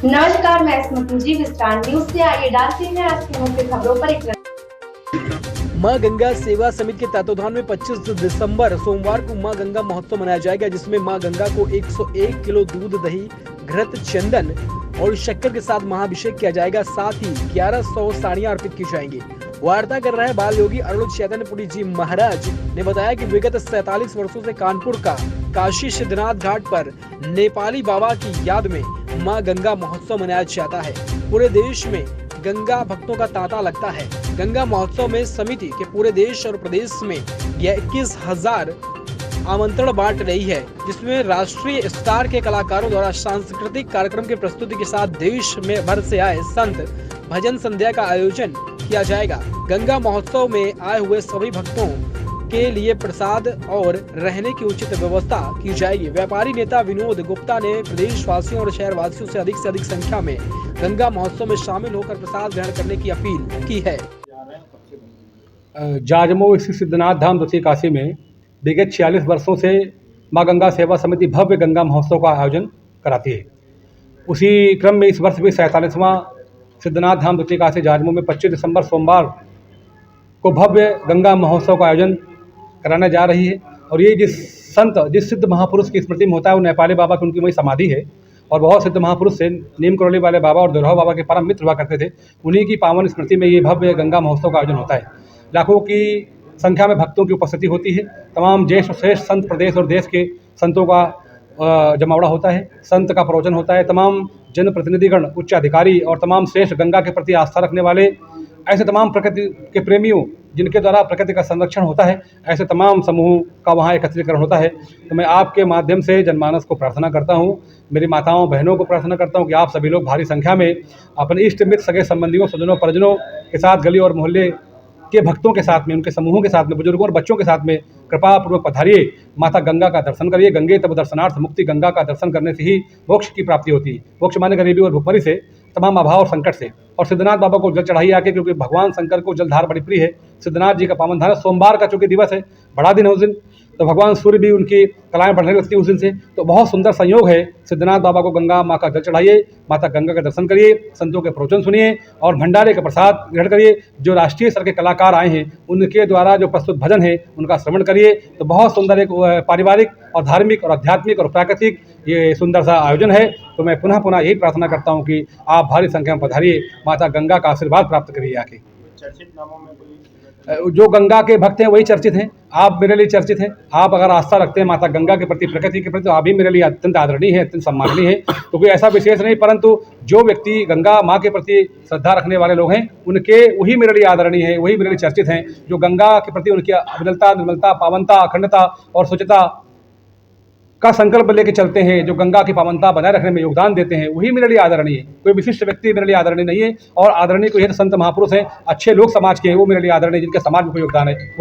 नमस्कार, मैं स्मृति जी। विस्तार न्यूज से आइए डालते हैं आज की मुख्य खबरों पर एक नजर। मां गंगा सेवा समिति के तत्वाधान में 25 दिसंबर सोमवार को मां गंगा महोत्सव मनाया जाएगा, जिसमें मां गंगा को 101 किलो दूध, दही, घृत, चंदन और शक्कर के साथ महाअभिषेक किया जाएगा। साथ ही 1100 साड़ियां अर्पित की जाएंगी। वार्ता कर रहे बाल योगी अरुण चैतन्यपुरी जी महाराज ने बताया कि विगत 47 वर्षों से कानपुर का काशी सिद्धनाथ घाट पर नेपाली बाबा की याद में मां गंगा महोत्सव मनाया जाता है। पूरे देश में गंगा भक्तों का तांता लगता है। गंगा महोत्सव में समिति के पूरे देश और प्रदेश में 21,000 आमंत्रण बांट रही है, जिसमें राष्ट्रीय स्टार के कलाकारों द्वारा सांस्कृतिक कार्यक्रम की प्रस्तुति के साथ देश में भर से आए संत भजन संध्या का आयोजन किया जाएगा। गंगा महोत्सव में आए हुए सभी भक्तों के लिए प्रसाद और रहने की उचित व्यवस्था की जाएगी। व्यापारी नेता विनोद गुप्ता ने प्रदेशवासियों और शहरवासियों से अधिक संख्या में गंगा महोत्सव में शामिल होकर प्रसाद ग्रहण करने की अपील की है। जाजमऊ स्थित सिद्धनाथ धाम दक्षिण काशी में विगत 46 वर्षों से मां गंगा सेवा समिति भव्य गंगा महोत्सव का आयोजन कराती है। उसी क्रम में इस वर्ष भी 47वां सिद्धनाथ धाम दक्षिण काशी जाजमऊ में 25 दिसंबर सोमवार को भव्य गंगा महोत्सव का आयोजन कराने जा रही है। और ये जिस सिद्ध महापुरुष की स्मृति में होता है वो नेपाली बाबा की उनकी वही समाधि है। और बहुत सिद्ध महापुरुष से नीम करौली वाले बाबा और दोरहा बाबा के परम मित्र हुआ करते थे। उन्हीं की पावन स्मृति में ये भव्य गंगा महोत्सव का आयोजन होता है। लाखों की संख्या में भक्तों की उपस्थिति होती है। तमाम ज्येष्ठ श्रेष्ठ संत प्रदेश और देश के संतों का जमावड़ा होता है। संत का प्रवचन होता है। तमाम जनप्रतिनिधिगण, उच्च अधिकारी और तमाम श्रेष्ठ गंगा के प्रति आस्था रखने वाले, ऐसे तमाम प्रकृति के प्रेमियों जिनके द्वारा प्रकृति का संरक्षण होता है, ऐसे तमाम समूह का वहाँ एकत्रीकरण होता है। तो मैं आपके माध्यम से जनमानस को प्रार्थना करता हूँ, मेरी माताओं बहनों को प्रार्थना करता हूँ कि आप सभी लोग भारी संख्या में अपने इष्ट मित्र, सगे संबंधियों, स्वजनों, परिजनों के साथ, गली और मोहल्ले के भक्तों के साथ में, उनके समूहों के साथ में, बुजुर्गों और बच्चों के साथ में कृपापूर्वक पधारिए, माता गंगा का दर्शन करिए। गंगे तब दर्शनार्थ मुक्ति, गंगा का दर्शन करने से ही मोक्ष की प्राप्ति होती है। मोक्ष माने गरीबी और भुखमरी से, तमाम अभाव और संकट से। और सिद्धनाथ बाबा को जल चढ़ाइए आके, क्योंकि भगवान शंकर को जलधार बड़ी प्रिय है। सिद्धनाथ जी का पावन धारा सोमवार का चूंकि दिवस है, बड़ा दिन है उस दिन, तो भगवान सूर्य भी उनकी कलाएं बढ़ने लगती है उस दिन से। तो बहुत सुंदर संयोग है। सिद्धनाथ बाबा को गंगा माँ का जल चढ़ाइए, माता गंगा का दर्शन करिए, संतों के प्रवचन सुनिए और भंडारे का प्रसाद ग्रहण करिए। जो राष्ट्रीय स्तर के कलाकार आए हैं उनके द्वारा जो प्रस्तुत भजन है उनका श्रवण करिए। तो बहुत सुंदर एक पारिवारिक और धार्मिक और आध्यात्मिक और प्राकृतिक ये सुंदर सा आयोजन है। तो मैं पुनः यही प्रार्थना करता हूँ कि आप भारी संख्या में पधारिए, माता गंगा का आशीर्वाद प्राप्त करिए आके। चर्चित नामों में जो गंगा के भक्त हैं वही चर्चित हैं। आप मेरे लिए चर्चित हैं। आप अगर आस्था रखते हैं माता गंगा के प्रति, प्रकृति के प्रति, तो आप भी मेरे लिए अत्यंत आदरणीय है, अत्यंत सम्माननीय है। तो कोई ऐसा विशेष नहीं, परंतु जो व्यक्ति गंगा माँ के प्रति श्रद्धा रखने वाले लोग हैं उनके वही मेरे लिए आदरणीय है, वही मेरे लिए चर्चित हैं। जो गंगा के प्रति उनकी अविरलता, निर्मलता, पावनता, अखंडता और स्वच्छता का संकल्प लेके चलते हैं, जो गंगा की पावनता बनाए रखने में योगदान देते हैं, वही मेरे लिए आदरणीय है। कोई विशिष्ट व्यक्ति मेरे लिए आदरणीय नहीं है। और आदरणीय कोई है संत महापुरुष हैं, अच्छे लोग समाज के हैं, वो मेरे लिए आदरणीय, जिनके समाज में कोई योगदान है।